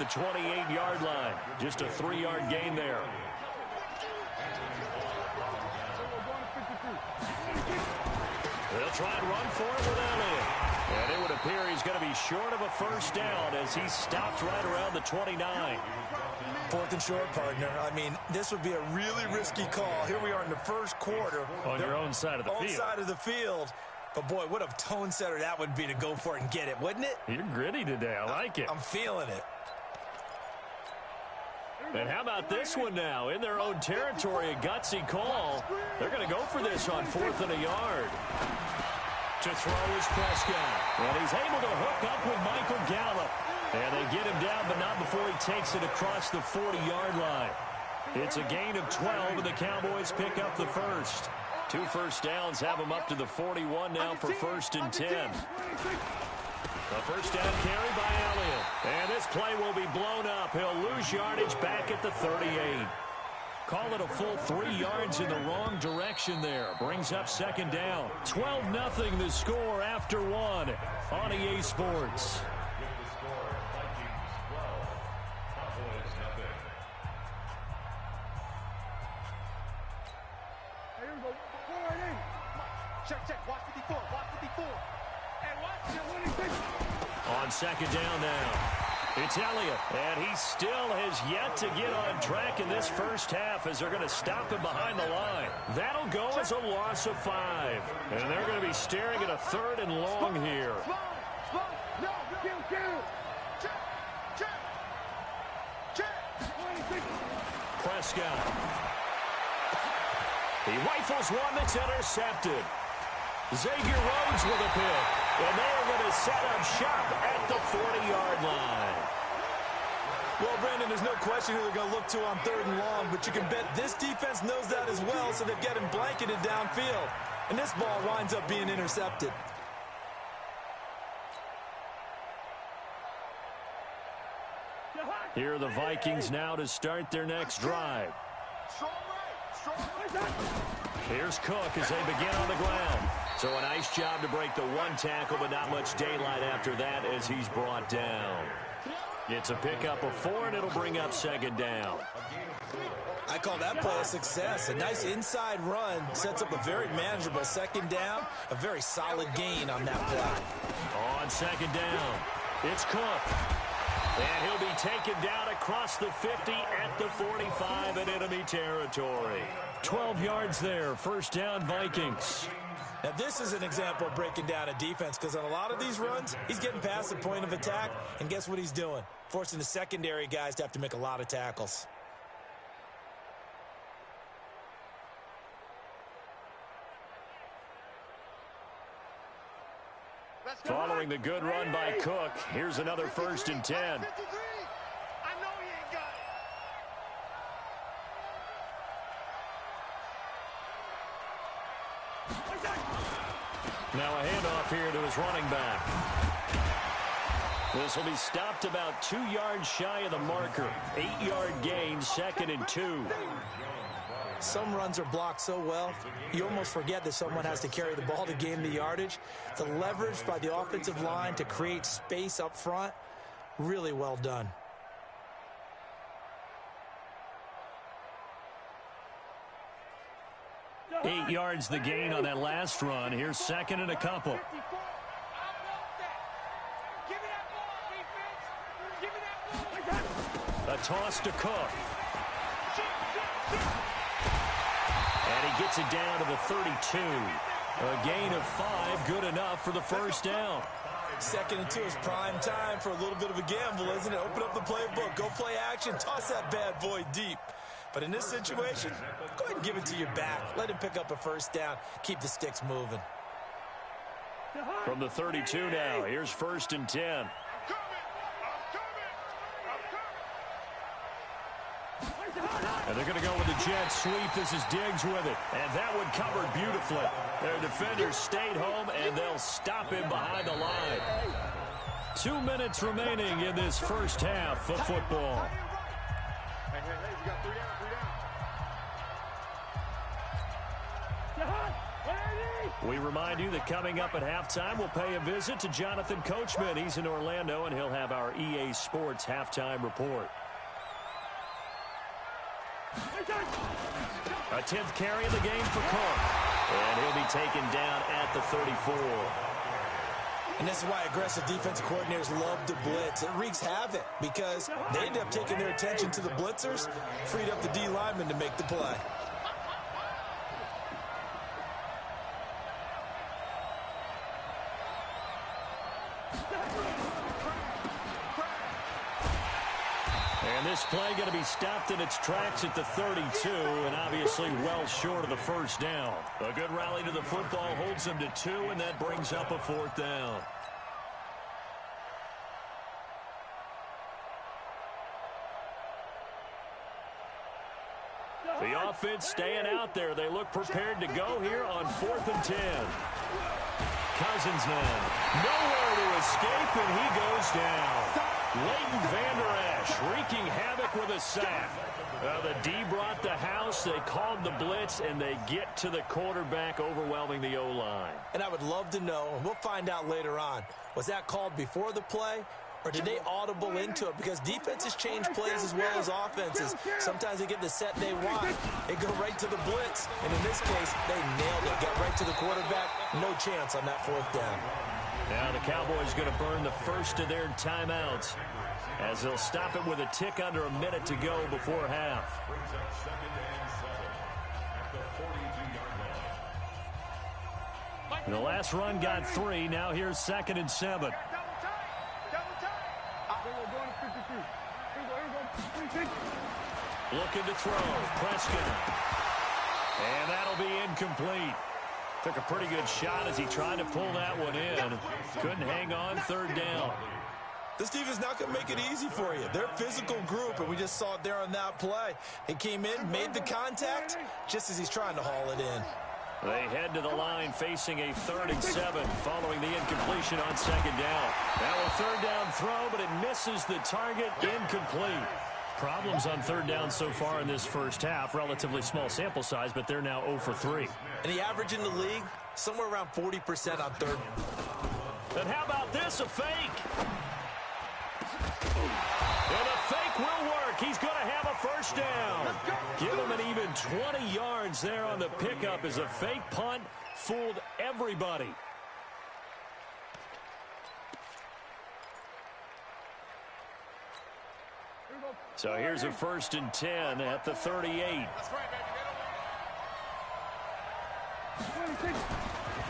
the 28-yard line. Just a 3-yard gain there. They'll try and run for it with Elliott. And it would appear he's going to be short of a first down as he stopped right around the 29. 4th and short, partner. I mean, this would be a really risky call. Here we are in the first quarter. On your own side of the field. Own side of the field. But, boy, what a tone setter that would be to go for it and get it, wouldn't it? You're gritty today. I like it. I'm feeling it. And how about this one now? In their own territory, a gutsy call. They're going to go for this on 4th and a yard. To throw is Prescott. And he's able to hook up with Michael Gallup. And they get him down, but not before he takes it across the 40-yard line. It's a gain of 12, and the Cowboys pick up the first. 2 first downs have them up to the 41 now for 1st and 10. A first down carry by Elliott. And this play will be blown up. He'll lose yardage back at the 38. Call it a full 3 yards in the wrong direction there. Brings up 2nd down. 12-0 the score after 1 on EA Sports. Check. Watch 54. Watch 54. And watch. On 2nd down now. It's Elliott, and he still has yet to get on track in this first half as they're going to stop him behind the line. That'll go as a loss of 5. And they're going to be staring at a 3rd and long here. Prescott. He rifles one that's intercepted. Xavier Rhodes with a pick. And they are going to set up shop at the 40-yard line. Well, Brandon, there's no question who they're going to look to on 3rd and long, but you can bet this defense knows that as well, so they've got him blanketed downfield. And this ball winds up being intercepted. Here are the Vikings now to start their next drive. Here's Cook as they begin on the ground. So a nice job to break the 1 tackle, but not much daylight after that as he's brought down. It's a pickup of 4, and it'll bring up 2nd down. I call that play a success. A nice inside run sets up a very manageable 2nd down. A very solid gain on that play. On 2nd down, it's Cook. And he'll be taken down across the 50 at the 45 in enemy territory. 12 yards there, 1st down Vikings. Now, this is an example of breaking down a defense because on a lot of these runs, he's getting past the point of attack, and guess what he's doing? Forcing the secondary guys to have to make a lot of tackles. Following the good run by Cook, here's another 1st and 10. Now a handoff here to his running back. This will be stopped about 2 yards shy of the marker. 8-yard gain, 2nd and 2. Some runs are blocked so well, you almost forget that someone has to carry the ball to gain the yardage. The leverage by the offensive line to create space up front, really well done. Eight yards the gain on that last run. Here's 2nd and a couple. A toss to Cook. And he gets it down to the 32. A gain of 5, good enough for the 1st down. 2nd and 2 is prime time for a little bit of a gamble, isn't it? Open up the playbook, go play action, toss that bad boy deep. But in this situation, go ahead and give it to your back. Let him pick up a 1st down. Keep the sticks moving. From the 32 now, here's 1st and 10. And they're going to go with the jet sweep. This is Diggs with it. And that one covered beautifully. Their defenders stayed home, and they'll him behind the line. 2 minutes remaining in this first half of football. Hey, you got 3 down, 3 down. We remind you that coming up at halftime, we'll pay a visit to Jonathan Coachman. He's in Orlando, and he'll have our EA Sports halftime report. A 10th carry in the game for Cook. And he'll be taken down at the 34. And this is why aggressive defensive coordinators love to blitz. It wreaks havoc because they end up taking their attention to the blitzers, freed up the D lineman to make the play. And this play going to be stopped in its tracks at the 32, and obviously well short of the first down. A good rally to the football holds them to 2, and that brings up a 4th down. The offense staying out there. They look prepared to go here on 4th and 10. Cousins now. Nowhere to escape, and he goes down. Leighton Vander Esch wreaking havoc with a sack. The D brought the house. They called the blitz, and they get to the quarterback, overwhelming the O-line. And I would love to know, and we'll find out later on, was that called before the play, or did they audible into it? Because defenses change plays as well as offenses. Sometimes they get the set they want. They go right to the blitz. And in this case, they nailed it. Got right to the quarterback. No chance on that 4th down. Now the Cowboys going to burn the first of their timeouts as they'll stop it with a tick under a minute to go before half. The last run got 3. Now here's 2nd and 7. Looking to throw. Prescott. And that'll be incomplete. Took a pretty good shot as he tried to pull that one in. Couldn't hang on. 3rd down. This defense not going to make it easy for you. They're a physical group, and we just saw it there on that play. He came in, made the contact, just as he's trying to haul it in. They head to the line facing a 3rd and 7 following the incompletion on 2nd down. Now a 3rd down throw, but it misses the target. Incomplete. Problems on 3rd down so far in this first half. Relatively small sample size, but they're now 0 for 3. And the average in the league, somewhere around 40% on 3rd. And how about this, a fake? And a fake will work. He's going to have a 1st down. Give him an even 20 yards there on the pickup as a fake punt fooled everybody. So here's a 1st and 10 at the 38.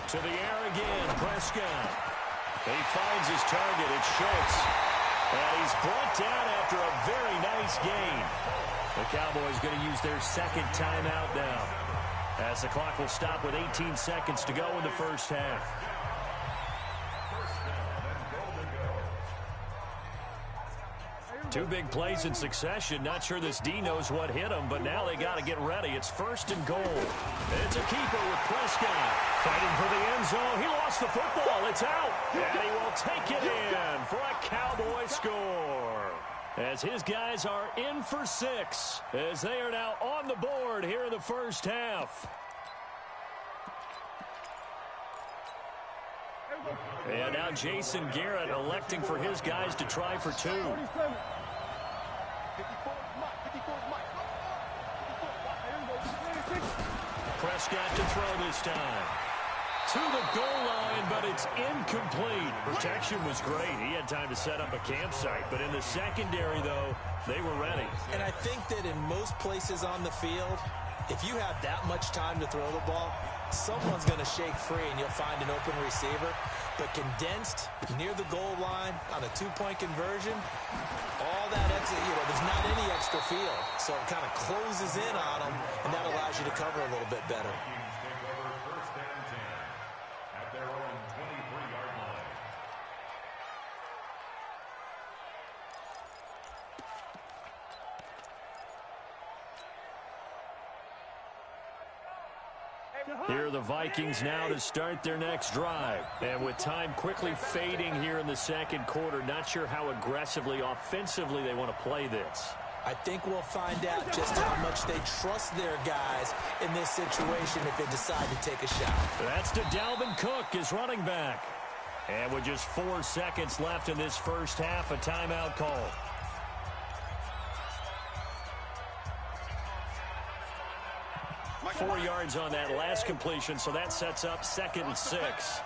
To the air again, Prescott. He finds his target. It's Schultz. And he's brought down after a very nice gain. The Cowboys going to use their 2nd timeout now, as the clock will stop with 18 seconds to go in the first half. Two big plays in succession. Not sure this D knows what hit him, but now they got to get ready. It's 1st and goal. It's a keeper with Prescott. Fighting for the end zone. He lost the football. It's out. And he will take it in for a Cowboy score. As his guys are in for 6, as they are now on the board here in the first half. And now Jason Garrett electing for his guys to try for 2. Prescott to throw this time. To the goal line, but it's incomplete. Protection was great. He had time to set up a campsite, but in the secondary, though, they were ready. And I think that in most places on the field, if you have that much time to throw the ball, someone's going to shake free and you'll find an open receiver. But condensed near the goal line on a 2-point conversion, all that extra, there's not any extra field. So it kind of closes in on them, and that allows you to cover a little bit better. Here are the Vikings now to start their next drive. And with time quickly fading here in the second quarter, not sure how aggressively, offensively they want to play this. I think we'll find out just how much they trust their guys in this situation if they decide to take a shot. That's to Dalvin Cook, his running back. And with just 4 seconds left in this first half, a timeout call. Four yards on that last completion, so that sets up 2nd and 6.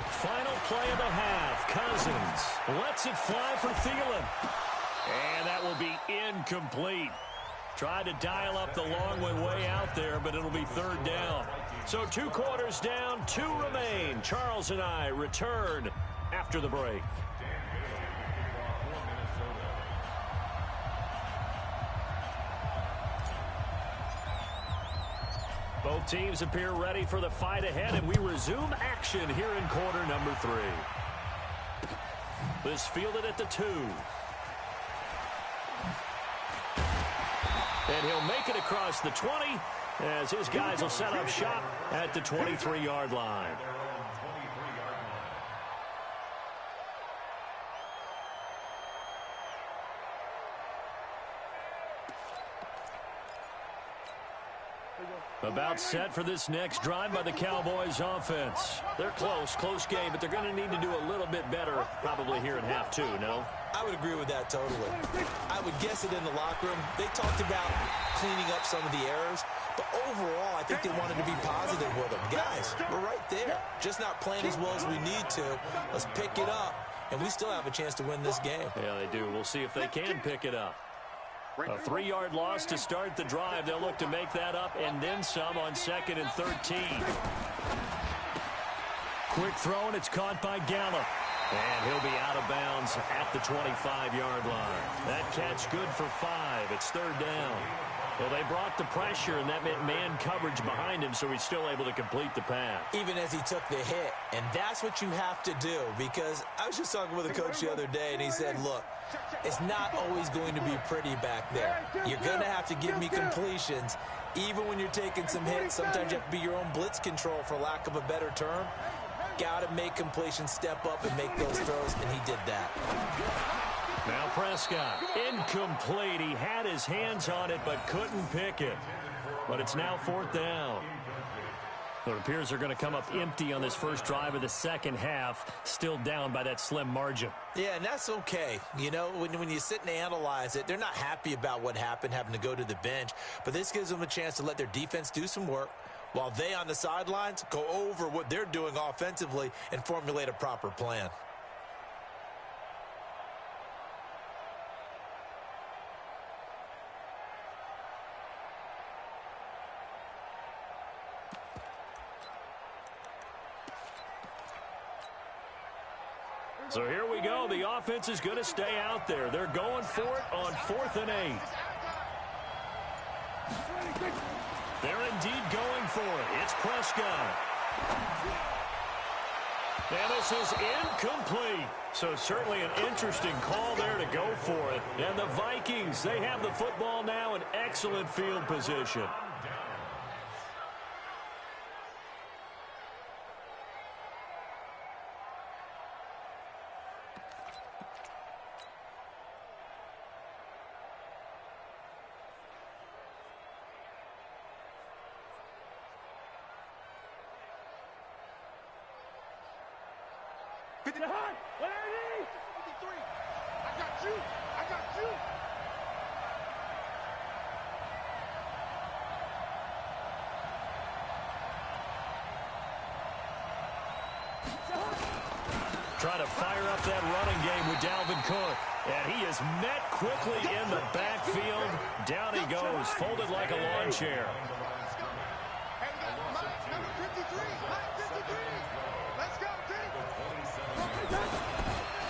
Final play of the half. Cousins lets it fly for Thielen. And that will be incomplete. Tried to dial up the long one way out there, but it'll be 3rd down. So 2 quarters down, 2 remain. Charles and I return after the break. Both teams appear ready for the fight ahead, and we resume action here in quarter number 3. This fielded at the 2. And he'll make it across the 20 as his guys will set up shop at the 23-yard line. About set for this next drive by the Cowboys offense. They're close game, but they're going to need to do a little bit better probably here in half 2, no? I would agree with that totally. I would guess it in the locker room. They talked about cleaning up some of the errors, but overall I think they wanted to be positive with them. Guys, we're right there. Just not playing as well as we need to. Let's pick it up, and we still have a chance to win this game. Yeah, they do. We'll see if they can pick it up. A 3-yard loss to start the drive. They'll look to make that up and then some on 2nd and 13. Quick throw, and it's caught by Gallup. And he'll be out of bounds at the 25-yard line. That catch good for 5. It's 3rd down. Well, they brought the pressure, and that meant man coverage behind him, so he's still able to complete the pass. Even as he took the hit, and that's what you have to do, because I was just talking with a coach the other day, and he said, look, it's not always going to be pretty back there. You're going to have to give me completions, even when you're taking some hits. Sometimes you have to be your own blitz control, for lack of a better term. Got to make completions, step up, and make those throws, and he did that. Now Prescott, incomplete. He had his hands on it but couldn't pick it. But it's now 4th down. It appears they're going to come up empty on this first drive of the second half, still down by that slim margin. Yeah, and that's okay. You know, when you sit and analyze it, they're not happy about what happened, having to go to the bench. But this gives them a chance to let their defense do some work while they on the sidelines go over what they're doing offensively and formulate a proper plan. So here we go. The offense is going to stay out there. They're going for it on 4th and 8. They're indeed going for it. It's Prescott. And this is incomplete. So certainly an interesting call there to go for it. And the Vikings, they have the football now in excellent field position. Trying to fire up that running game with Dalvin Cook. And he is met quickly in the backfield. Down he goes, folded like a lawn chair.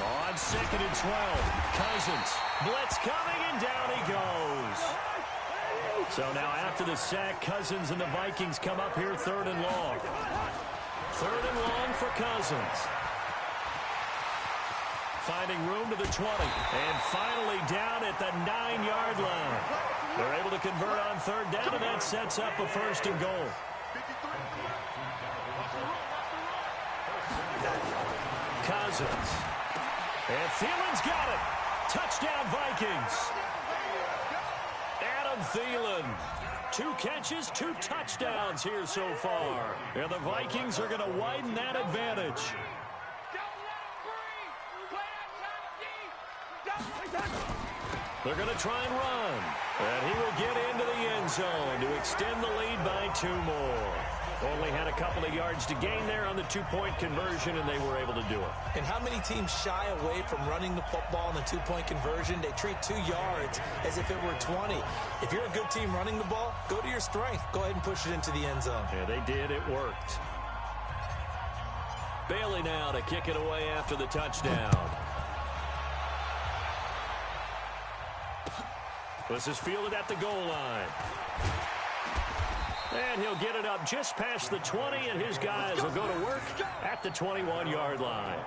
On 2nd and 12, Cousins. Blitz coming, and down he goes. So now after the sack, Cousins and the Vikings come up here 3rd and long. 3rd and long for for Cousins. Finding room to the 20. And finally down at the 9-yard line. They're able to convert on third down, and that sets up a 1st and goal. Cousins. And Thielen's got it. Touchdown, Vikings. Adam Thielen. 2 catches, 2 touchdowns here so far. And the Vikings are going to widen that advantage. They're going to try and run. And he will get into the end zone to extend the lead by 2 more. Only had a couple of yards to gain there on the 2-point conversion, and they were able to do it. And how many teams shy away from running the football on the 2-point conversion? They treat 2 yards as if it were 20. If you're a good team running the ball, go to your strength. Go ahead and push it into the end zone. Yeah, they did. It worked. Bailey now to kick it away after the touchdown. This is fielded at the goal line. And he'll get it up just past the 20, and his guys will go to work at the 21-yard line.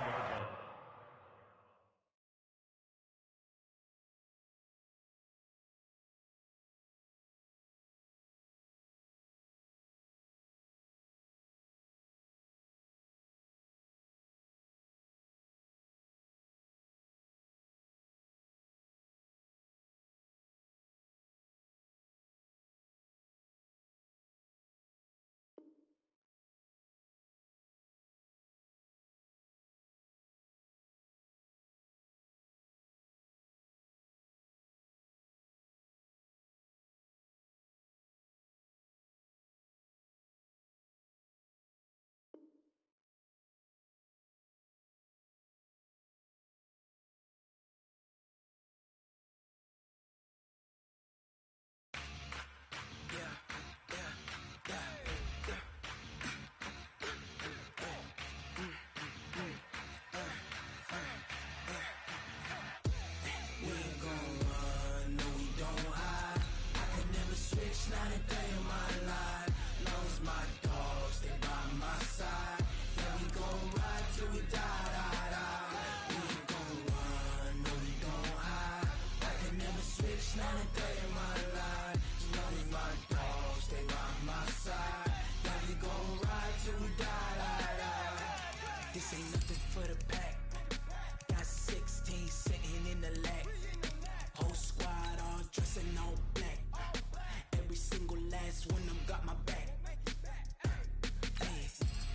This ain't nothing for the pack. Got 16 sitting in the lag. Whole squad all dressing all black. Every single last one of them got my back. Hey,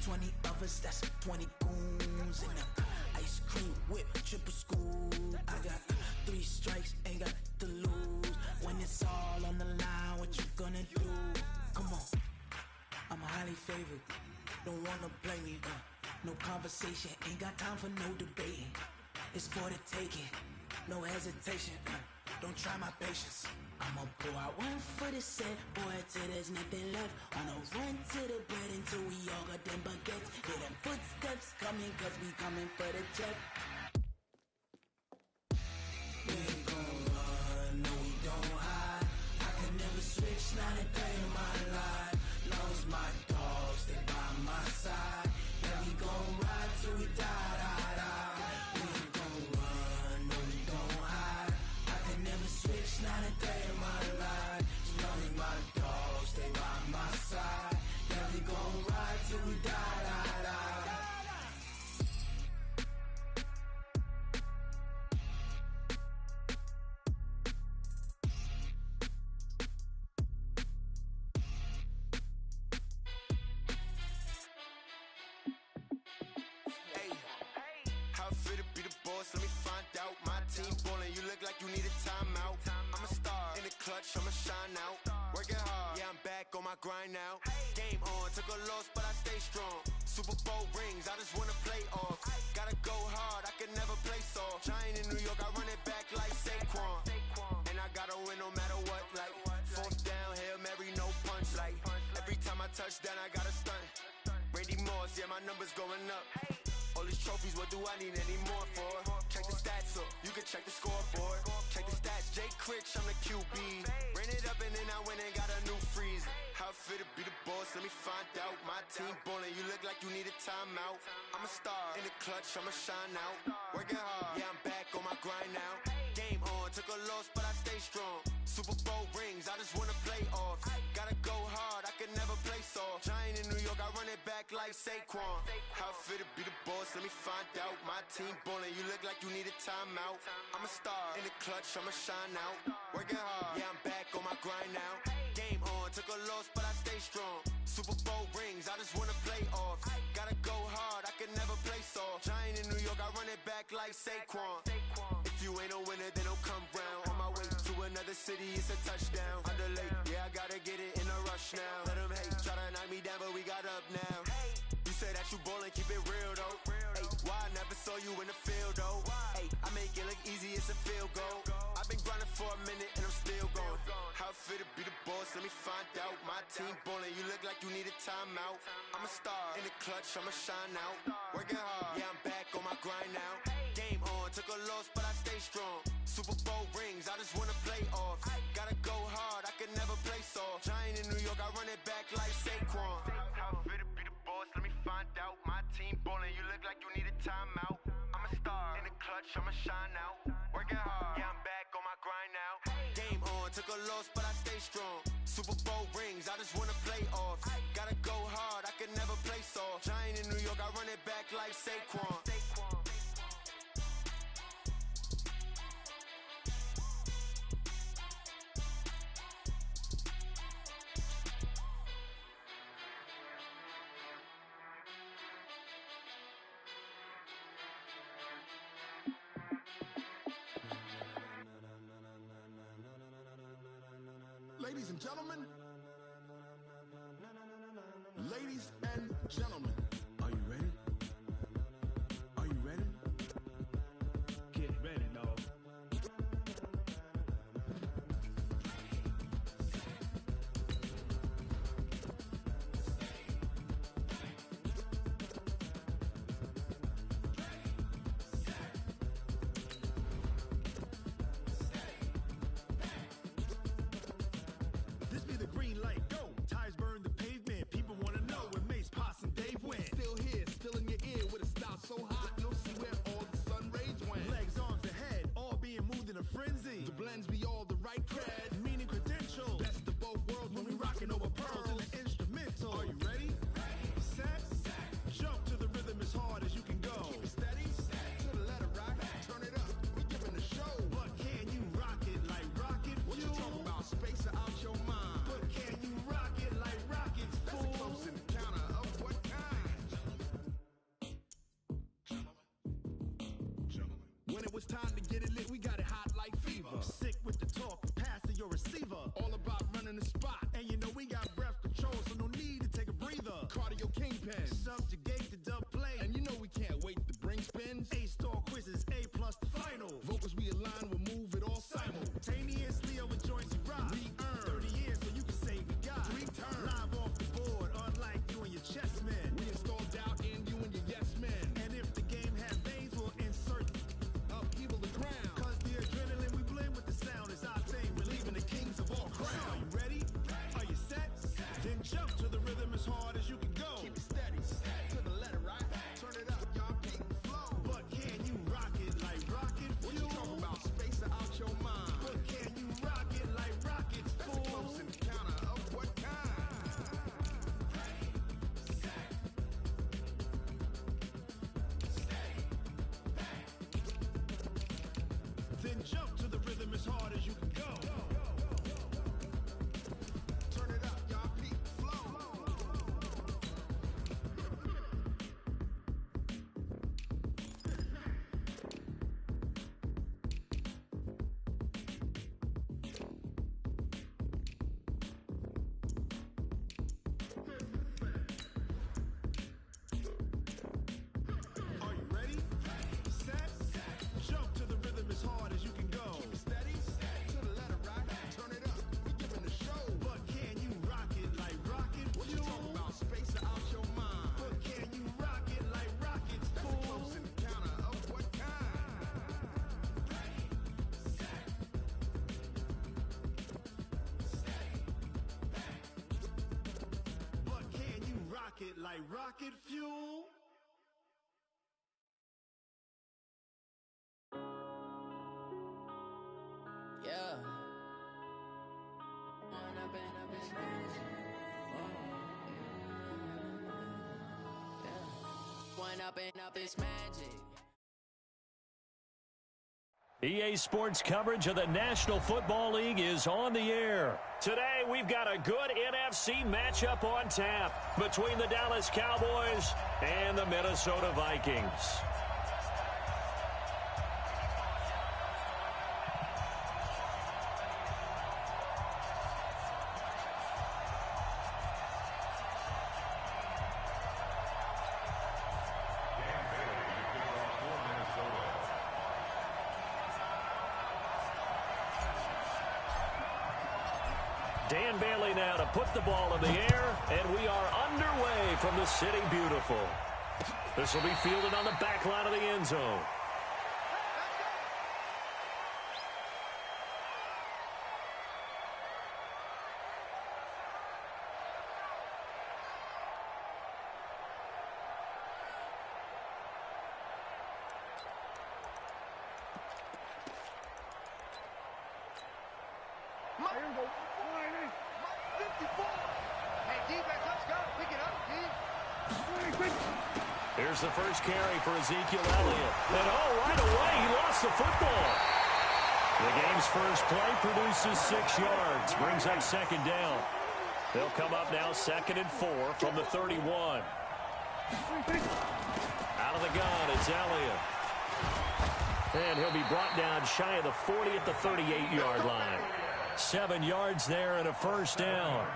20 of us, that's 20 goons. And a ice cream whip, triple school. I got 3 strikes, ain't got to lose. When it's all on the line, what you gonna do? Come on, I'm highly favored. Don't wanna play me, no conversation, ain't got time for no debating. It's for the taking, no hesitation, don't try my patience. I'ma pour out one for the set, boy, till there's nothing left. On a run to the bread until we all got them baguettes. Hear them footsteps coming, cause we coming for the check. We ain't gon' run, no we don't hide. I can never switch, not a day in my life. Long as my dogs, they by my side. Yeah, we gon' ride till we die, die, die. We ain't gon' run, no we don't hide. I can never switch, not a day in my life. As long as my dogs, they by my side. Yeah, we gon' ride till we die, die, die. How it feel to be the boss? Let me find out. My team ballin', you look like you need a timeout. I'm a star in the clutch, I'ma shine out. Working hard, yeah, I'm back on my grind now. Game on, took a loss, but I stay strong. Super Bowl rings, I just wanna play off. Gotta go hard, I can never play soft. Giant in New York, I run it back like Saquon. And I gotta win no matter what, like 4th down, Hail Mary, no punch. Like every time I touch down, I gotta stunt. Randy Moss, yeah, my numbers going up. All these trophies, what do I need any more for? Check the stats up, you can check the scoreboard. Check the stats, Jay Critch, I'm the QB. Ran it up and then I went and got a new freeze. How it feel to be the boss, let me find out. My team ballin', you look like you need a timeout. I'm a star, in the clutch, I'ma shine out. Working hard, yeah, I'm back on my grind now. Game on, took a loss, but I stay strong. Super Bowl rings, I just wanna play off. Gotta go hard, I can never play soft. Giant in New York, I run it back like Saquon. How it feel to be the boss, let me find out. My team ballin', you look like you need a timeout. I'm a star, in the clutch, I'ma shine out. Working hard, yeah, I'm back on my grind now. Game on, took a loss, but I stay strong. Super Bowl rings, I just wanna play off. Gotta go hard, I can never play soft. Giant in New York, I run it back like Saquon. If you ain't a winner, then don't come round. On my way to another city, it's a touchdown. Underlay, yeah, I gotta get it in a rush now. Let them hate, try to knock me down, but we got up now. You say that you ballin', keep it real though. Ay, why I never saw you in the field though? Ay, I make it look easy, it's a field goal. I've been grinding for a minute and I'm still going. How it feel to be the boss, let me find out. My team ballin', you look like you need a timeout. I'm a star, in the clutch, I'ma shine out. Working hard, yeah, I'm back on my grind now. Game on, took a loss, but I stay strong. Super Bowl rings, I just wanna play off. Gotta go hard, I can never play soft. Giant in New York, I run it back like Saquon. How it feel to be the boss, let me find out. My team ballin', you look like you need a timeout. I'm a star, in the clutch, I'ma shine out. Working hard, yeah, I'm back on my grind now. Game on, took a loss, but I stay strong. Super Bowl rings, I just wanna play off. Gotta go hard, I can never play soft. Giant in New York, I run it back like Saquon. Ladies and gentlemen, ladies and gentlemen, are you ready? Are you ready? Get ready, dog. This be the green light, go. Tires burn the pavement. People wanna know where Mace, Potts, and Dave went. Still here, still in your ear with a style so hot, you'll see where all the sun rays went. Legs, arms, ahead, all being moved in a frenzy. The blends be all the right cred, meaning credentials. Best of both worlds when we rockin' over pearls in the instrumental. Are you ready? Set, jump to the rhythm as hard as you can go. Keep it steady, to the letter rock. Turn it up, we giving the show. But can you rock it like rocket fuel? What you talking about? Space out your mind. But can you rock it like rockets, fool? That's a close encounter of what kind? When it was time to get it lit, we got it hot like fever. Sick with the talk, pass to your receiver. All about running the spot. And you know we got breath control, so no need to take a breather. Cardio kingpin, subjugate the dub play. And you know we can't wait to bring spins. A-star quizzes, A+ the final. Vocals we align, we'll move it all simultaneously over joints you rock. We earn 30 years so you can say we got 3 turns. Live off the board, unlike you and your chess men. We install doubt in you and your yes men. And if the game had veins, we'll insert upheaval the ground. Cause the adrenaline we blend with the sound is our thing, relieving the kings of all crowns. Are you ready? Are you set? Then jump to the rhythm as hard as you can go. Keep it steady. it like rocket fuel. Yeah. One up and up is magic. EA Sports coverage of the National Football League is on the air. Today, we've got a good NFC matchup on tap between the Dallas Cowboys and the Minnesota Vikings. Dan Bailey now to put the ball in the air, and we are underway from the City Beautiful. This will be fielded on the back line of the end zone. Here's the first carry for Ezekiel Elliott. And right away, he lost the football. The game's first play produces 6 yards, brings up second down. They'll come up now 2nd and 4 from the 31. Out of the gun, it's Elliott. And he'll be brought down shy of the 40 at the 38-yard line. 7 yards there and a first down.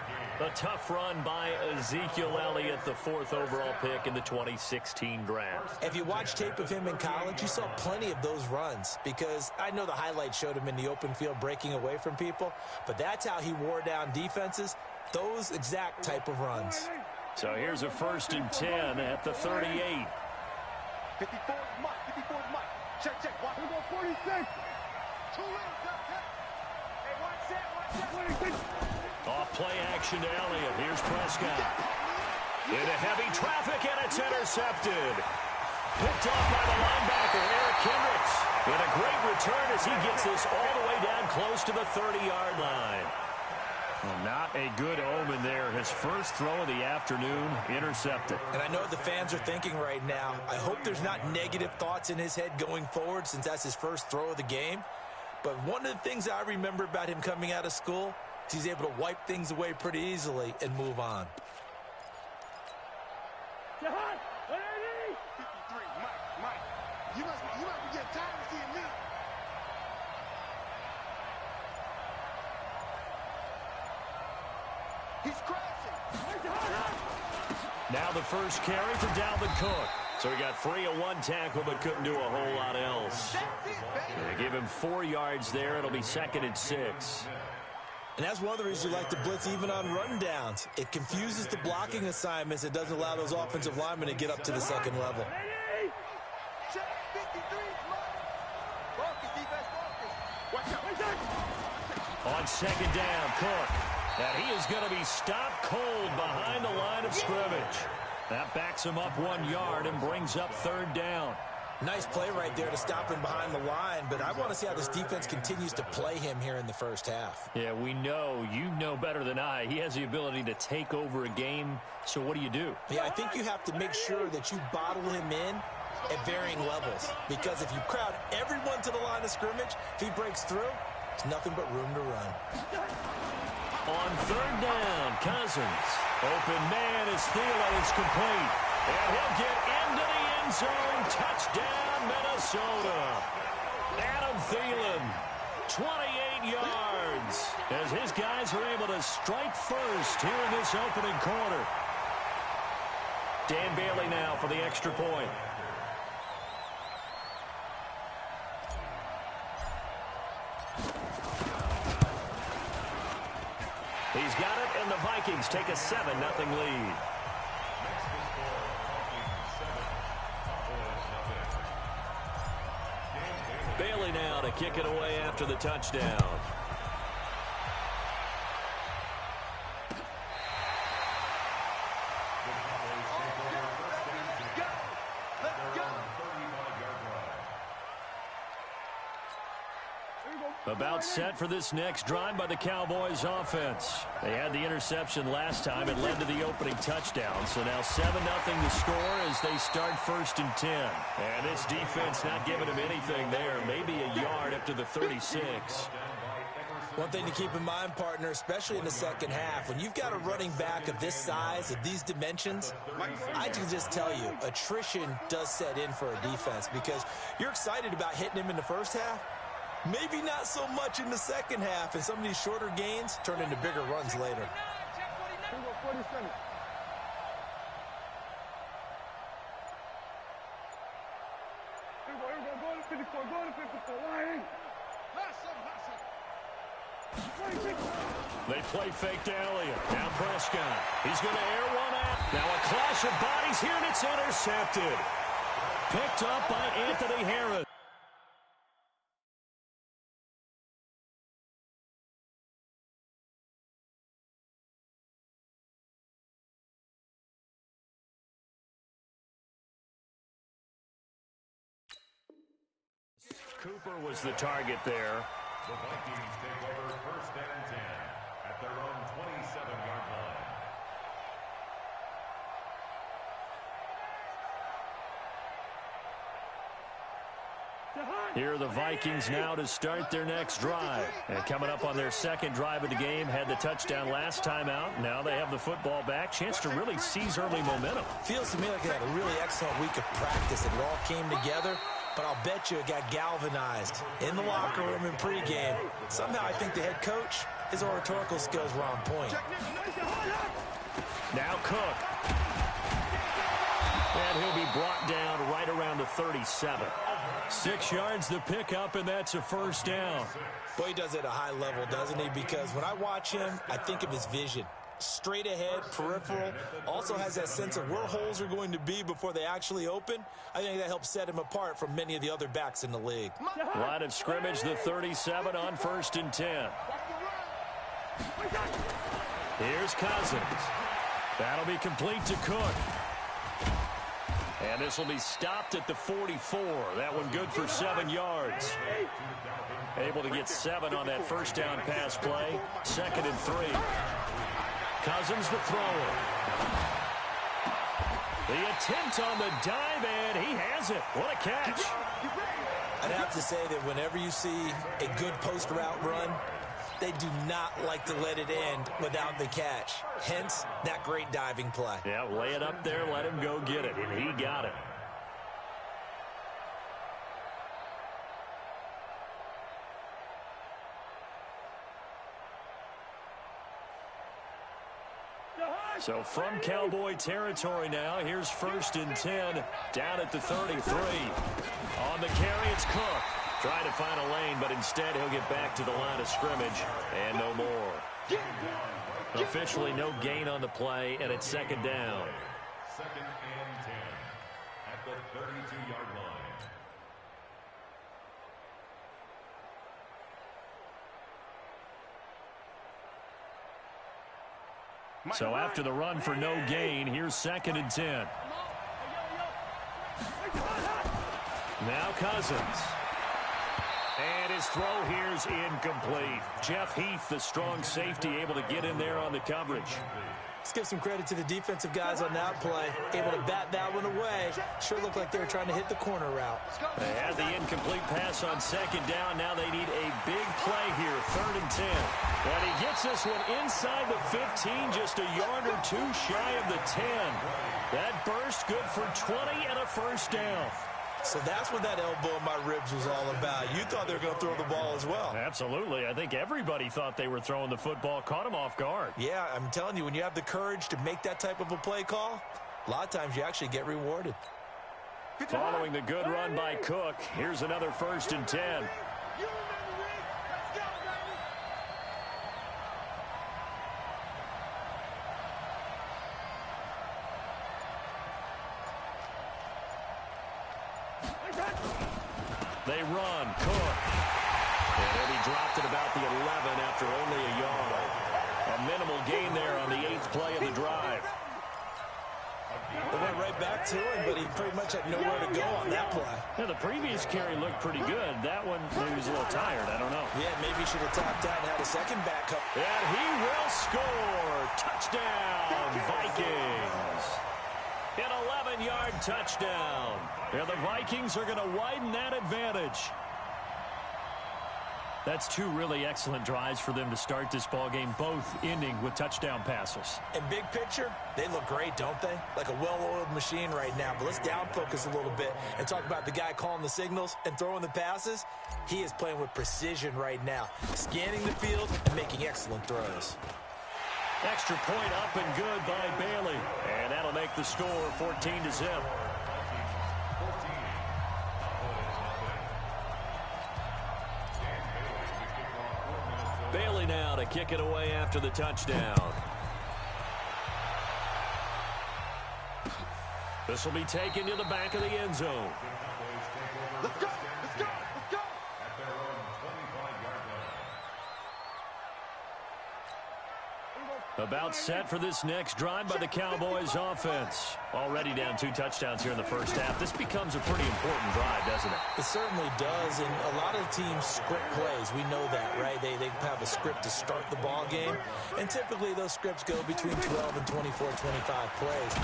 A tough run by Ezekiel Elliott, the 4th overall pick in the 2016 draft. If you watch tape of him in college, you saw plenty of those runs, because I know the highlights showed him in the open field breaking away from people, but that's how he wore down defenses, those exact type of runs. So here's a 1st and 10 at the 38. 54 Mike, 54 Mike. Check, check. Watch him go 46. 2 lanes, up, check. Hey, watch that, 26. Off play action to Elliott. Here's Prescott. Into heavy traffic, and it's intercepted. Picked off by the linebacker, Eric Kendricks. And a great return as he gets this all the way down close to the 30-yard line. Well, not a good omen there. His first throw of the afternoon, intercepted. And I know the fans are thinking right now, I hope there's not negative thoughts in his head going forward, since that's his first throw of the game. But one of the things I remember about him coming out of school, he's able to wipe things away pretty easily and move on. 53, Mike. You must be getting tired of seeing me. He's crashing. Now the first carry for Dalvin Cook. So he got free of 1 tackle, but couldn't do a whole lot else. They give him 4 yards there. It'll be 2nd and 6. And that's one of the reasons you like to blitz even on rundowns. It confuses the blocking assignments. It doesn't allow those offensive linemen to get up to the second level. On 2nd down, Cook. And he is going to be stopped cold behind the line of scrimmage. That backs him up 1 yard and brings up 3rd down. Nice play right there to stop him behind the line, but I want to see how this defense continues to play him here in the first half. Yeah, we know. You know better than I. He has the ability to take over a game, so what do you do? Yeah, I think you have to make sure that you bottle him in at varying levels, because if you crowd everyone to the line of scrimmage, if he breaks through, it's nothing but room to run. On 3rd down, Cousins. Open man is Thielen. It's complete. And he'll get into the end zone. Touchdown, Minnesota. Adam Thielen, 28 yards, as his guys are able to strike first here in this opening quarter. Dan Bailey now for the extra point. He's got it, and the Vikings take a 7-0 lead. Bailey now to kick it away after the touchdown. About set for this next drive by the Cowboys offense. They had the interception last time. It led to the opening touchdown. So now 7-0 the score as they start 1st and 10. And this defense not giving them anything there. Maybe a yard up to the 36. One thing to keep in mind, partner, especially in the second half, when you've got a running back of this size, of these dimensions, I can just tell you, attrition does set in for a defense because you're excited about hitting him in the first half. Maybe not so much in the second half, and some of these shorter gains turn into bigger runs later. They play fake to Elliott. Now Prescott. He's going to air one out. Now a clash of bodies here, and it's intercepted. Picked up by Anthony Harris. Cooper was the target there. The Vikings take over 1st and 10 at their own 27-yard line. Here are the Vikings now to start their next drive. And coming up on their second drive of the game, had the touchdown last time out. Now they have the football back. Chance to really seize early momentum. Feels to me like they had a really excellent week of practice. It all came together. But I'll bet you it got galvanized in the locker room in pregame. Somehow I think the head coach, his oratorical skills were on point. Now Cook. And he'll be brought down right around the 37. 6 yards the pickup, and that's a 1st down. Boy, he does it at a high level, doesn't he? Because when I watch him, I think of his vision. Straight ahead, peripheral, also has that sense of where holes are going to be before they actually open. I think that helps set him apart from many of the other backs in the league. Line of scrimmage, the 37 on 1st and 10. Here's Cousins. That'll be complete to Cook. And this will be stopped at the 44. That one good for 7 yards. Able to get 7 on that 1st down pass play. 2nd and 3. Cousins the thrower. The attempt on the dive, and he has it. What a catch. I'd have to say that whenever you see a good post route run, they do not like to let it end without the catch. Hence, that great diving play. Yeah, lay it up there, let him go get it, and he got it. So from Cowboy territory now, here's 1st and 10, down at the 33. On the carry, it's Cook. Trying to find a lane, but instead he'll get back to the line of scrimmage, and no more. Officially no gain on the play, and it's 2nd down. 2nd and 10 at the 32-yard line. So after the run for no gain, here's 2nd and 10. Now Cousins. And his throw here's incomplete. Jeff Heath, the strong safety, able to get in there on the coverage. Let's give some credit to the defensive guys on that play. Able to bat that one away. Sure looked like they were trying to hit the corner route. They had the incomplete pass on 2nd down. Now they need a big play here, 3rd and 10. And he gets this one inside the 15, just a yard or 2 shy of the 10. That burst good for 20 and a 1st down. So that's what that elbow in my ribs was all about. You thought they were going to throw the ball as well. Absolutely. I think everybody thought they were throwing the football, caught him off guard. Yeah, I'm telling you, when you have the courage to make that type of a play call, a lot of times you actually get rewarded. Following the good run by Cook, here's another 1st and 10. They run, Cook. And he dropped at about the 11 after only a yard. A minimal gain there on the 8th play of the drive. They went right back to him, but he pretty much had nowhere to go on that play. Yeah, the previous carry looked pretty good. That one, maybe he was a little tired. I don't know. Yeah, maybe he should have tapped out and had a second backup. And he will score. Touchdown, Vikings. An 11-yard touchdown. And the Vikings are going to widen that advantage. That's two really excellent drives for them to start this ballgame, both ending with touchdown passes. And big picture, they look great, don't they? Like a well-oiled machine right now. But let's down focus a little bit and talk about the guy calling the signals and throwing the passes. He is playing with precision right now, scanning the field and making excellent throws. Extra point up and good by Bailey. And that'll make the score 14-0. Bailey now to kick it away after the touchdown. This will be taken to the back of the end zone. Let's go! Let's go! Let's go! At their own 25-yard line. About set for this next drive by the Cowboys offense. Already down 2 touchdowns here in the first half. This becomes a pretty important drive, doesn't it? It certainly does, and a lot of teams script plays. We know that, right? They have a script to start the ball game, and typically those scripts go between 12 and 24, 25 plays.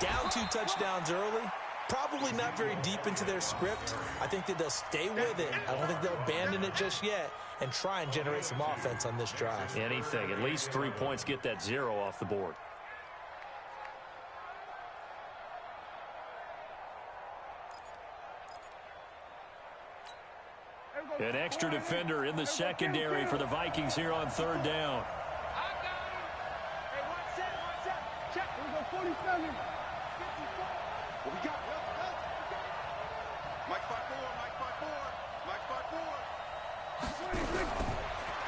Down 2 touchdowns early, probably not very deep into their script. I think that they'll stay with it. I don't think they'll abandon it just yet and try and generate some offense on this drive. Anything. At least 3 points, get that 0 off the board. An extra defender in the secondary for the Vikings here on third down. I got him! Hey, one set. Check. Here we go, 47. 54. What we got? Mike 5-4, Mike 5-4, Mike 5-4.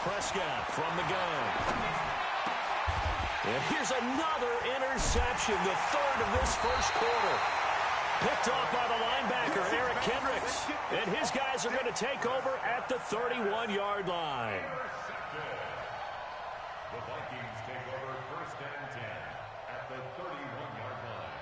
Prescott from the gun. And here's another interception, the third of this first quarter. Picked off by the linebacker, Eric Kendricks. And his guys are going to take over at the 31-yard line. The Vikings take over first and 10 at the 31-yard line.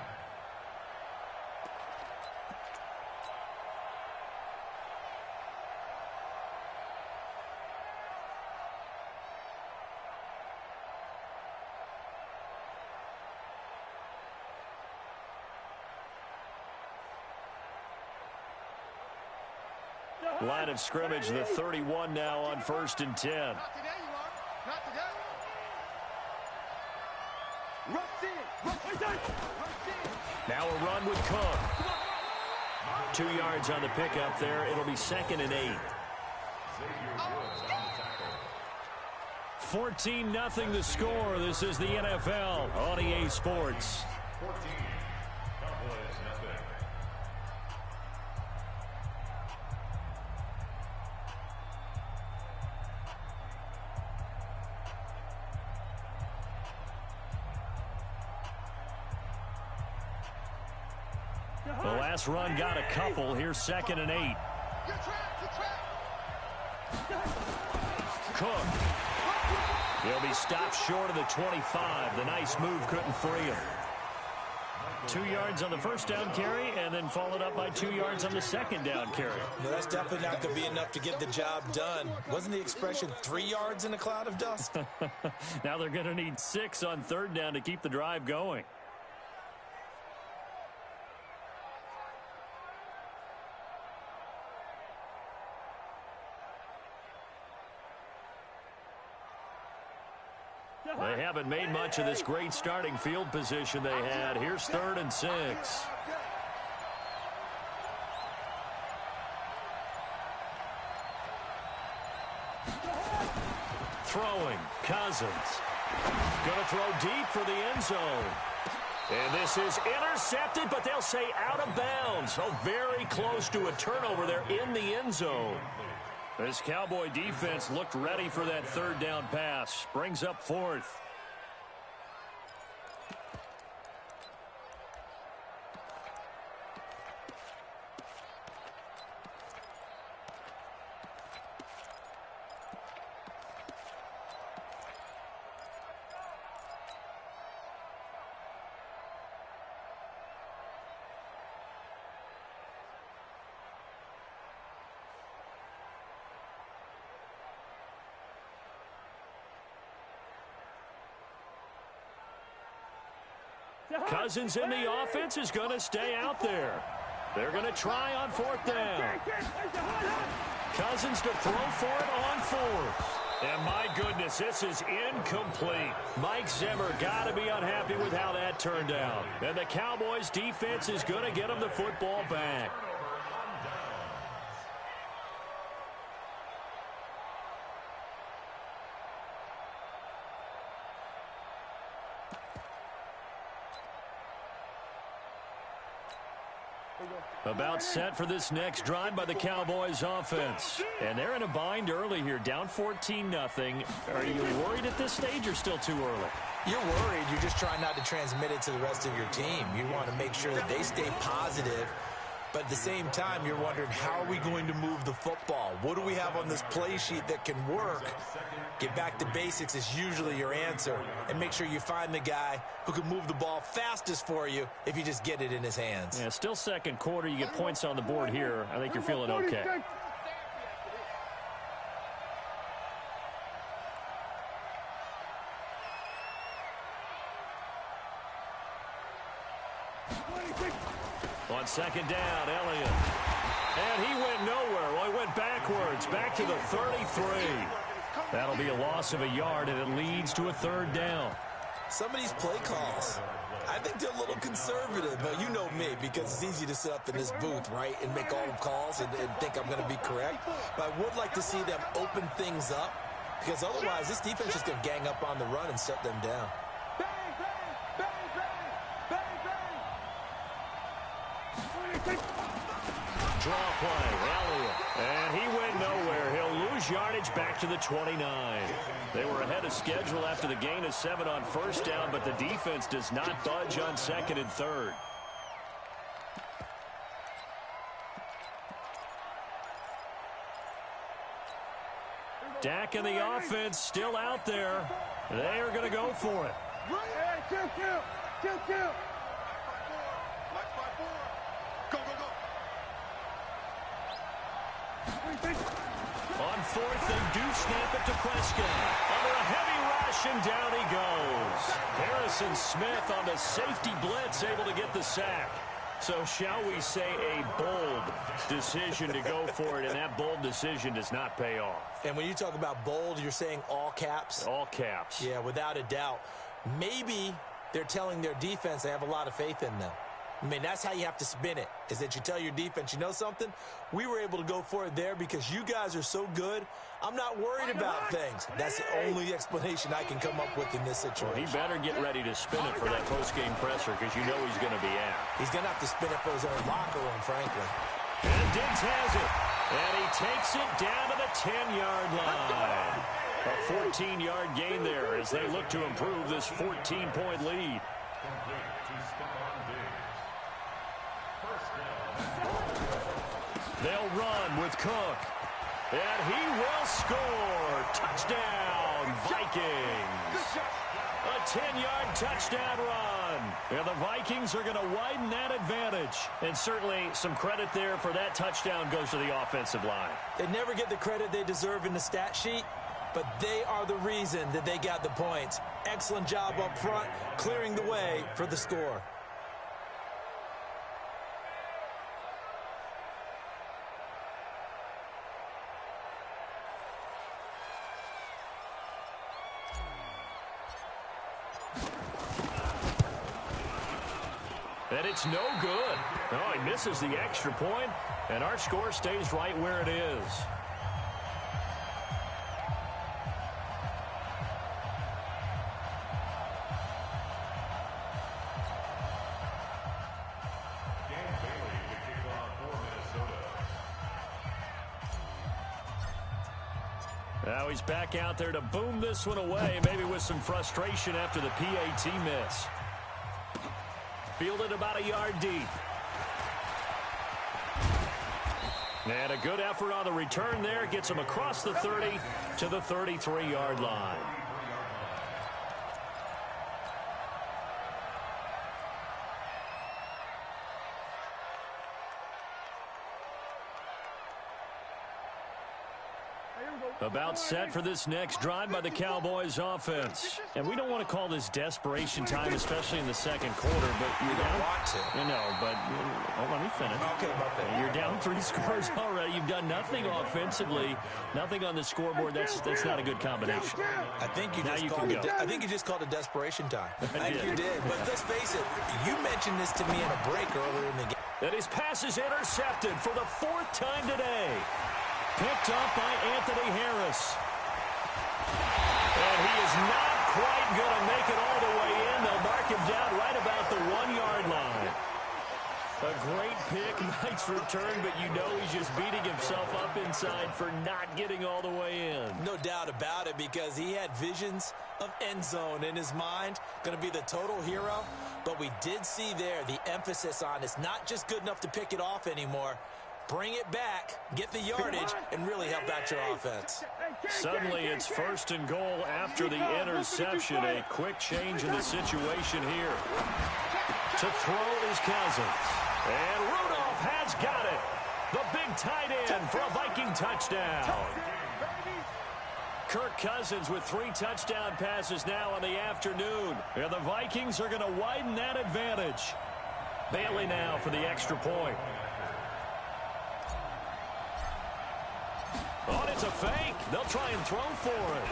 Line of scrimmage, the 31 now on first and 10. Not today, you are. Not today. Rush in. Now a run with Cook. 2 yards on the pickup there. It'll be 2nd and 8. 14-0 the score. This is the NFL on EA Sports. 14, Cowboys nothing. The last run got a couple. Here's 2nd and 8. Cook. He'll be stopped short of the 25. The nice move couldn't free him. 2 yards on the first down carry, and then followed up by 2 yards on the second down carry. No, that's definitely not going to be enough to get the job done. Wasn't the expression 3 yards in a cloud of dust? Now they're going to need 6 on third down to keep the drive going. They haven't made much of this great starting field position they had. Here's 3rd and 6. Throwing, Cousins. Going to throw deep for the end zone. And this is intercepted, but they'll say out of bounds. So very close to a turnover there in the end zone. This Cowboy defense looked ready for that third down pass. Brings up 4th. Cousins in the offense is going to stay out there. They're going to try on 4th down. Cousins to throw for it on 4th. And my goodness, this is incomplete. Mike Zimmer got to be unhappy with how that turned out. And the Cowboys defense is going to get them the football back. About set for this next drive by the Cowboys offense. And they're in a bind early here, down 14-0. Are you worried at this stage or still too early? You're worried. You're just trying not to transmit it to the rest of your team. You want to make sure that they stay positive. But at the same time, you're wondering, how are we going to move the football? What do we have on this play sheet that can work? Get back to basics is usually your answer. And make sure you find the guy who can move the ball fastest for you if you just get it in his hands. Yeah, still second quarter. You get points on the board here. I think you're feeling okay. On 2nd down, Elliott. And he went nowhere. Well, he went backwards, back to the 33. That'll be a loss of a yard, and it leads to a 3rd down. Some of these play calls, I think they're a little conservative. But you know me, because it's easy to sit up in this booth, right, and make all the calls and think I'm going to be correct. But I would like to see them open things up, because otherwise this defense is going to gang up on the run and shut them down. Draw play, Elliott. And he went nowhere. He'll lose yardage back to the 29. They were ahead of schedule after the gain of 7 on 1st down, but the defense does not budge on 2nd and 3rd. Dak and the offense still out there. They are going to go for it. Kill. On 4th, they do snap it to Prescott. Under a heavy rush, and down he goes. Harrison Smith on the safety blitz, able to get the sack. So shall we say a bold decision to go for it, and that bold decision does not pay off. And when you talk about bold, you're saying all caps? All caps. Yeah, without a doubt. Maybe they're telling their defense they have a lot of faith in them. I mean, that's how you have to spin it, is that you tell your defense, you know something? We were able to go for it there because you guys are so good. I'm not worried about things. That's the only explanation I can come up with in this situation. Well, he better get ready to spin it for that post-game presser because you know he's going to be out. He's going to have to spin it for his own locker room, frankly. And Diggs has it. And he takes it down to the 10-yard line. A 14-yard gain there as they look to improve this 14-point lead. They'll run with Cook. And he will score. Touchdown, Vikings. A 10-yard touchdown run. And the Vikings are going to widen that advantage. And certainly some credit there for that touchdown goes to the offensive line. They never get the credit they deserve in the stat sheet, but they are the reason that they got the points. Excellent job up front, clearing the way for the score. And it's no good. Oh, he misses the extra point, and our score stays right where it is. Now he's back out there to boom this one away, maybe with some frustration after the PAT miss. Fielded about a yard deep. And a good effort on the return there. Gets him across the 30 to the 33-yard line. About set for this next drive by the Cowboys offense. And we don't want to call this desperation time, especially in the second quarter, but you're down. Want to. I know, but let me finish. Okay. You're down 3 scores already. You've done nothing offensively, nothing on the scoreboard. That's not a good combination. I think you just called it desperation time. I think you did. But let's face it, you mentioned this to me in a break earlier in the game. And his pass is intercepted for the 4th time today. Picked up by Anthony Harris. And he is not quite going to make it all the way in. They'll mark him down right about the 1-yard line. A great pick, nice return, but you know he's just beating himself up inside for not getting all the way in. No doubt about it, because he had visions of end zone in his mind. Going to be the total hero. But we did see there the emphasis on it's not just good enough to pick it off anymore. Bring it back, get the yardage, and really help out your offense. Suddenly it's 1st and goal after the interception. A quick change in the situation here. To throw is Cousins. And Rudolph has got it. The big tight end for a Viking touchdown. Kirk Cousins with 3 touchdown passes now on the afternoon. And the Vikings are going to widen that advantage. Bailey now for the extra point. Oh, and it's a fake. They'll try and throw for it.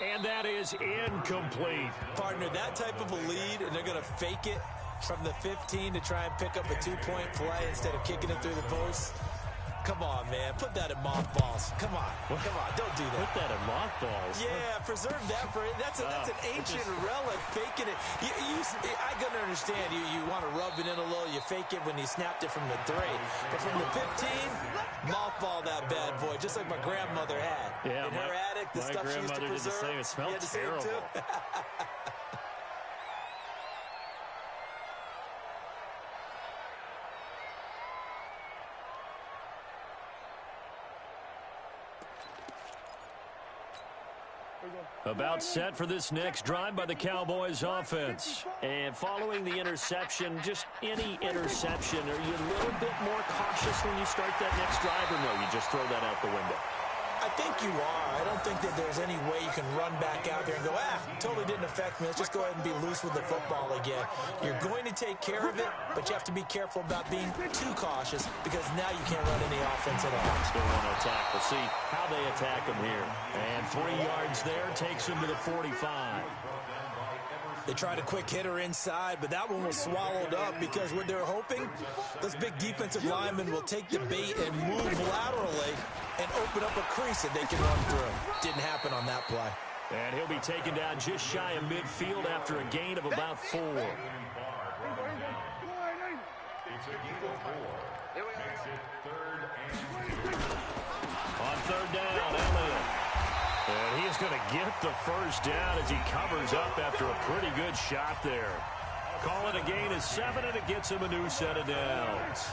And that is incomplete. Partner, that type of a lead, and they're going to fake it from the 15 to try and pick up a 2-point play instead of kicking it through the post. Come on, man. Put that in mothballs. Come on. Come on. Don't do that. Put that in mothballs. Yeah, preserve that for that's an ancient relic. Faking it. I can understand. You want to rub it in a little. You fake it when you snapped it from the 3. But from the 15, mothball that bad boy, just like my grandmother had. Yeah, in her attic, the stuff she used to preserve. Did the same. It smelled terrible. About set for this next drive by the Cowboys offense. And following the interception, just any interception, are you a little bit more cautious when you start that next drive, or no, you just throw that out the window? I think you are. I don't think that there's any way you can run back out there and go, totally didn't affect me. Let's just go ahead and be loose with the football again. You're going to take care of it, but you have to be careful about being too cautious, because now you can't run any offense at all. Still want to attack. We'll see how they attack him here. And 3 yards there takes him to the 45. They tried a quick hitter inside, but that one was swallowed up, because what they're hoping, those big defensive linemen will take the bait and move laterally and open up a crease that they can run through. Didn't happen on that play. And he'll be taken down just shy of midfield after a gain of about 4. It's a gain of 4. Makes it 3rd and 2. On 3rd down, Elliott. And he is going to get the first down as he covers up after a pretty good shot there. Call it a gain of 7, and it gets him a new set of downs.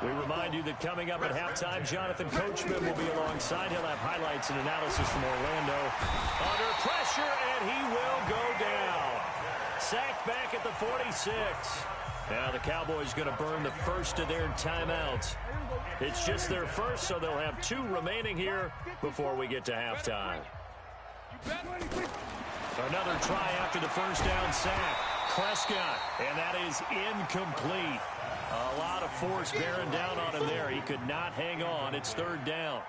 We remind you that coming up at halftime, Jonathan Coachman will be alongside. He'll have highlights and analysis from Orlando. Under pressure, and he will go down. Sacked back at the 46. Now the Cowboys going to burn the first of their timeouts. It's just their first, so they'll have 2 remaining here before we get to halftime. Another try after the first down sack. Prescott, and that is incomplete. A lot of force bearing down on him there. He could not hang on. It's 3rd down.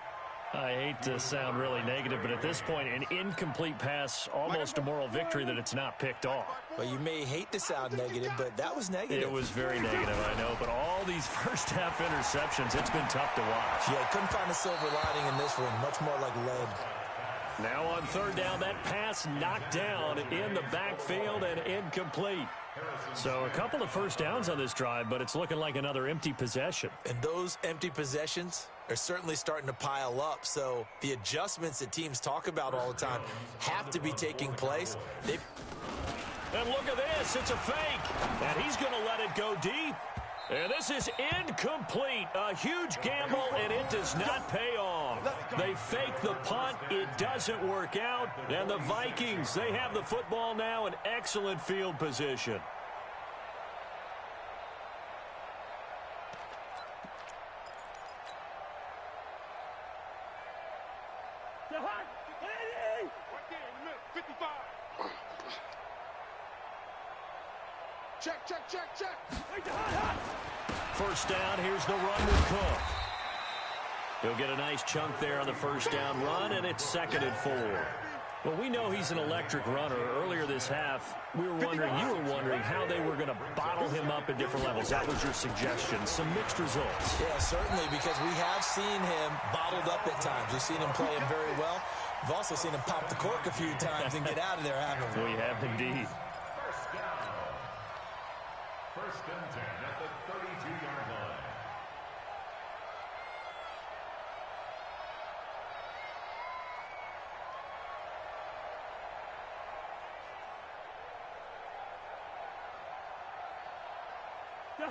I hate to sound really negative, but at this point, an incomplete pass, almost a moral victory that it's not picked off. Well, you may hate to sound negative, but that was negative. It was very negative, I know. But all these first-half interceptions, it's been tough to watch. Yeah, couldn't find a silver lining in this one. Much more like lead. Now on 3rd down, that pass knocked down in the backfield and incomplete. So a couple of first downs on this drive, but it's looking like another empty possession. And those empty possessions are certainly starting to pile up. So the adjustments that teams talk about all the time have to be taking place. And look at this. It's a fake. And he's going to let it go deep. And this is incomplete. A huge gamble, and it does not pay off. They fake the punt. It doesn't work out. And the Vikings, they have the football now in excellent field position. Right there in the middle. 55. Check. First down, here's the run with Cook. He'll get a nice chunk there on the first down run, and it's 2nd and 4. Well, we know he's an electric runner. Earlier this half, you were wondering how they were going to bottle him up at different levels. That was your suggestion. Some mixed results. Yeah, certainly, because we have seen him bottled up at times. We've seen him play him very well. We've also seen him pop the cork a few times and get out of there, haven't we? We have indeed. First and 10 at the 32-yard line.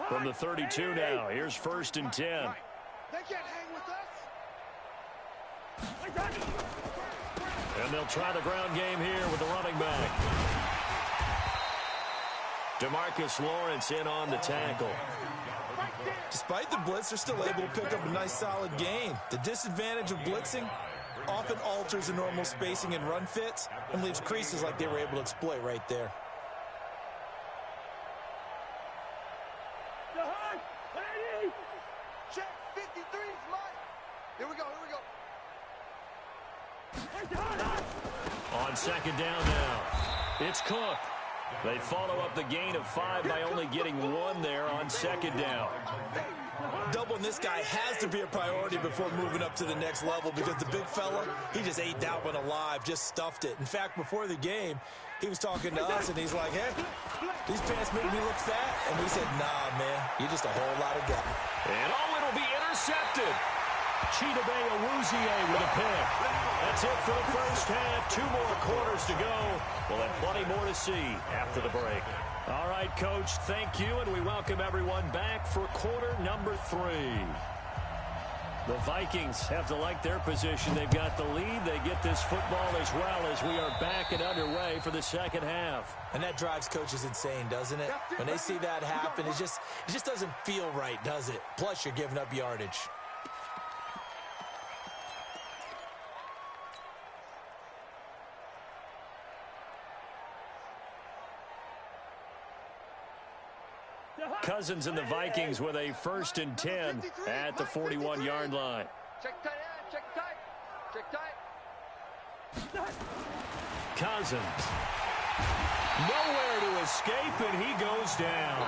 From the 32 now, here's 1st and 10. They can't hang with us. And they'll try the ground game here with the running back. DeMarcus Lawrence in on the tackle. Despite the blitz, they're still able to pick up a nice solid gain. The disadvantage of blitzing often alters the normal spacing and run fits and leaves creases like they were able to exploit right there. Check 53's mine. Here we go. On 2nd down now, it's Cook. They follow up the gain of 5 by only getting 1 there on 2nd down. Doubling this guy has to be a priority before moving up to the next level because the big fella, he just ate that one alive, just stuffed it. In fact, before the game, he was talking to us, and he's like, hey, these pants make me look fat. And we said, nah, man, you're just a whole lot of guy. And it'll be intercepted. Chidobe Awuzie with a pick. That's it for the first half. 2 more quarters to go. We'll have plenty more to see after the break. All right, Coach, thank you, and we welcome everyone back for quarter number 3. The Vikings have to like their position. They've got the lead. They get this football as well as we are back and underway for the second half. And that drives coaches insane, doesn't it? When they see that happen, it just doesn't feel right, does it? Plus, you're giving up yardage. Cousins and the Vikings with a 1st and 10 at the 41-yard line. Check tight end. Check tight. Cousins. Nowhere to escape, and he goes down.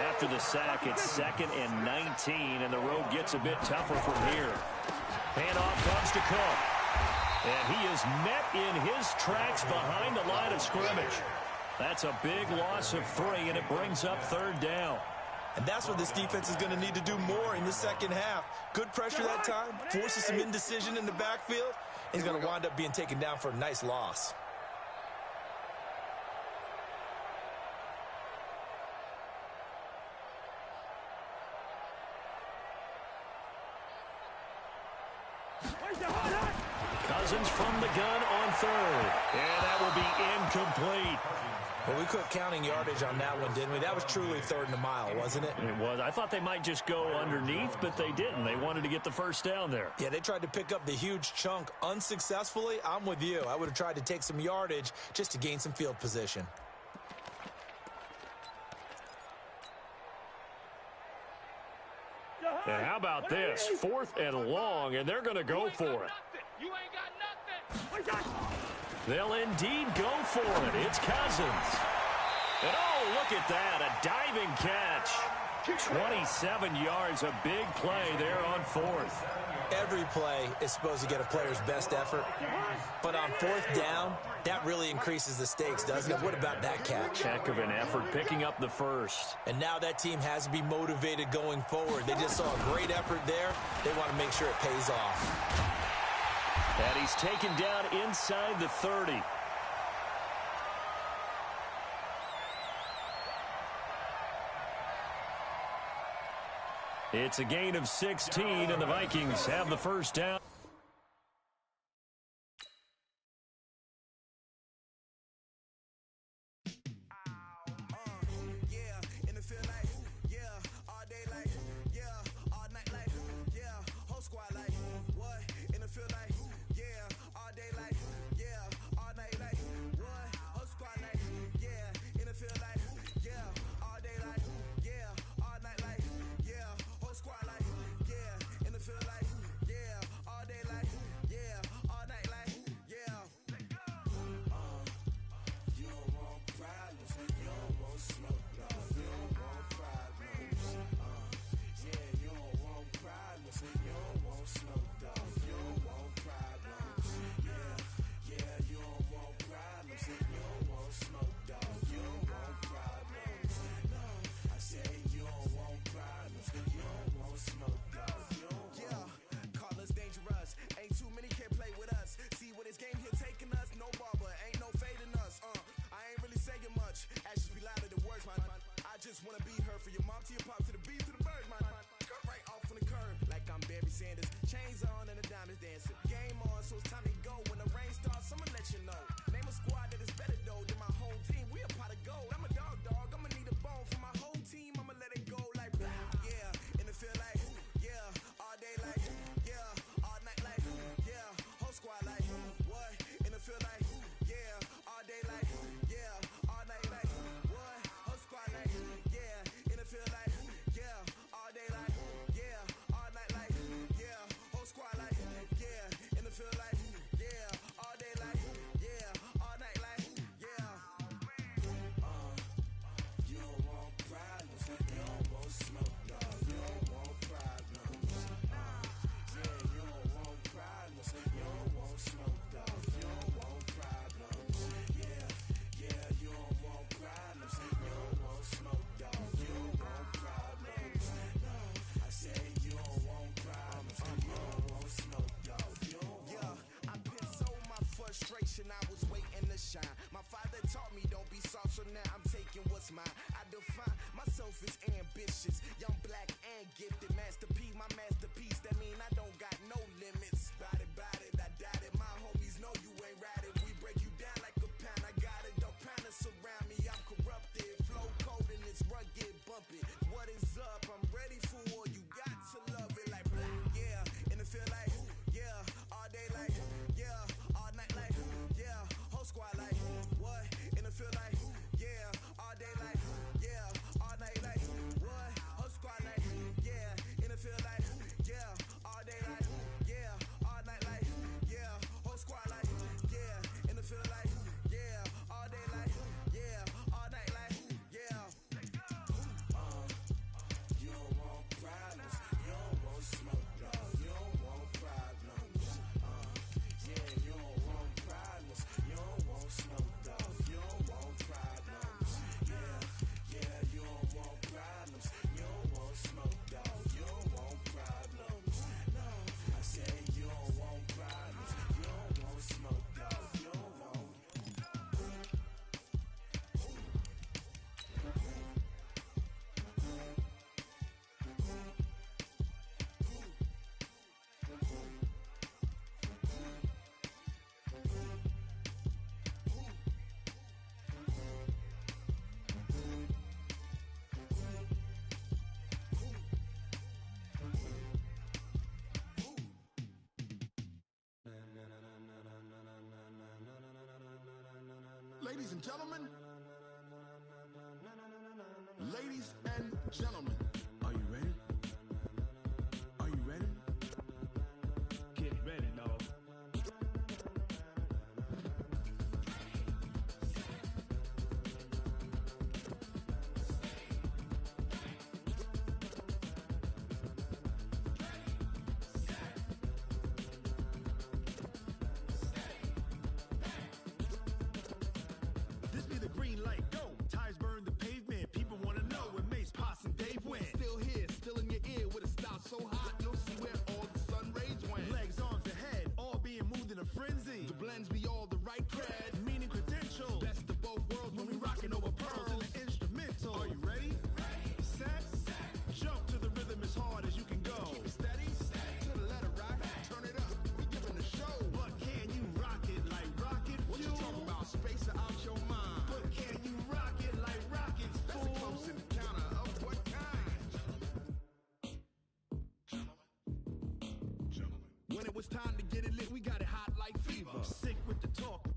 After the sack, it's 2nd and 19, and the road gets a bit tougher from here. Handoff comes to Cook. And he is met in his tracks behind the line of scrimmage. That's a big loss of 3, and it brings up 3rd down. And that's what this defense is going to need to do more in the second half. Good pressure that time, forces some indecision in the backfield. He's going to wind up being taken down for a nice loss. Cousins from the gun on 3rd. And that will be incomplete. Well, we quit counting yardage on that one, didn't we? That was truly 3rd and a mile, wasn't it? It was. I thought they might just go underneath, but they didn't. They wanted to get the first down there. Yeah, they tried to pick up the huge chunk unsuccessfully. I'm with you. I would have tried to take some yardage just to gain some field position. And how about this? 4th and long, and they're going to go for it. You ain't got nothing. They'll indeed go for it. It's Cousins. And oh, look at that, a diving catch. 27 yards, a big play there on 4th. Every play is supposed to get a player's best effort. But on 4th down, that really increases the stakes, doesn't it? What about that catch? Heck of an effort, picking up the first. And now that team has to be motivated going forward. They just saw a great effort there. They want to make sure it pays off. And he's taken down inside the 30. It's a gain of 16, and the Vikings have the first down. Sanders. Chains on and the diamonds dancing. Game on, so it's time to go. When the rain starts, I'ma let you know. Name a squad that is better though than my whole team. We a pot of gold. I'm a dog. I'ma need a bone for my whole team. I'ma let it go like yeah. In the field like yeah. All day like yeah. All night like yeah. Whole squad like what? In the field like yeah. All day like yeah. All night like what? Whole squad like yeah. In the field like yeah. All day like yeah. All night like yeah. Whole squad like yeah. In the field like yeah. All day like yeah. All night like yeah. You don't want problems. You don't want smoke, dog. You don't want problems. Yeah, you don't want problems. You don't want smoke, dog. You don't want problems. Yeah, you don't want problems. You don't want smoke, dog. You don't want problems. No, I said you don't want problems. You don't want smoke, dog. You don't want. Yeah, I pissed so my frustration. I was waiting to shine. My father taught me don't be soft, so now I'm taking what's mine. I define myself as ambitious, young, black, and gifted. Master P, my masterpiece. That mean I don't got no limits. Bout it, I doubt it. My homies know you ain't ratted. We break you down like a pound. I got it, don't pound to surround me. I'm corrupted, flow cold and it's rugged, bumpy. What is up? I'm ready for war. You got to love it like yeah. In the field like yeah. All day like yeah. All night like yeah. Whole squad like what? In the field like yeah. All day like yeah. All night like what? Whole squad like yeah. In the field like yeah. All day like yeah. All night like yeah. Whole squad like yeah. In the field like yeah. All day like yeah. All night like yeah. You don't want problems. You don't want smoke, dog. You don't want problems. Yeah, you don't want problems. You don't want smoke, dog. You don't want problems. Yeah, you don't want problems. You don't want smoke, dog. You don't want problems. No, I said you don't want problems. You don't want smoke, dog. You don't want. Ladies and gentlemen, ladies and gentlemen, are you ready? Are you ready? Get ready, dog. This be the green light, go. Tires burn the pavement. People wanna know where Mace, Poss, and Dave went. Still here, still in your ear with a style so hot, you'll see where all the sun rays went. Legs, arms, and head, all being moved in a frenzy. The blends be all the right cred, meaning credentials. Best of both worlds when we rockin' over pearls in the instrumental. Are you ready? Set. Jump to the rhythm as hard as you can go. Keep it steady, to the letter rock. Turn it up, we giving the show. But can you rock it like rocket fuel? What you talking about? Space out your mind. But can you rock it like rockets, fool? That's a close encounter of what kind? Gentlemen. When it was time to get it lit, we got it hot like fever. Sick with the talk,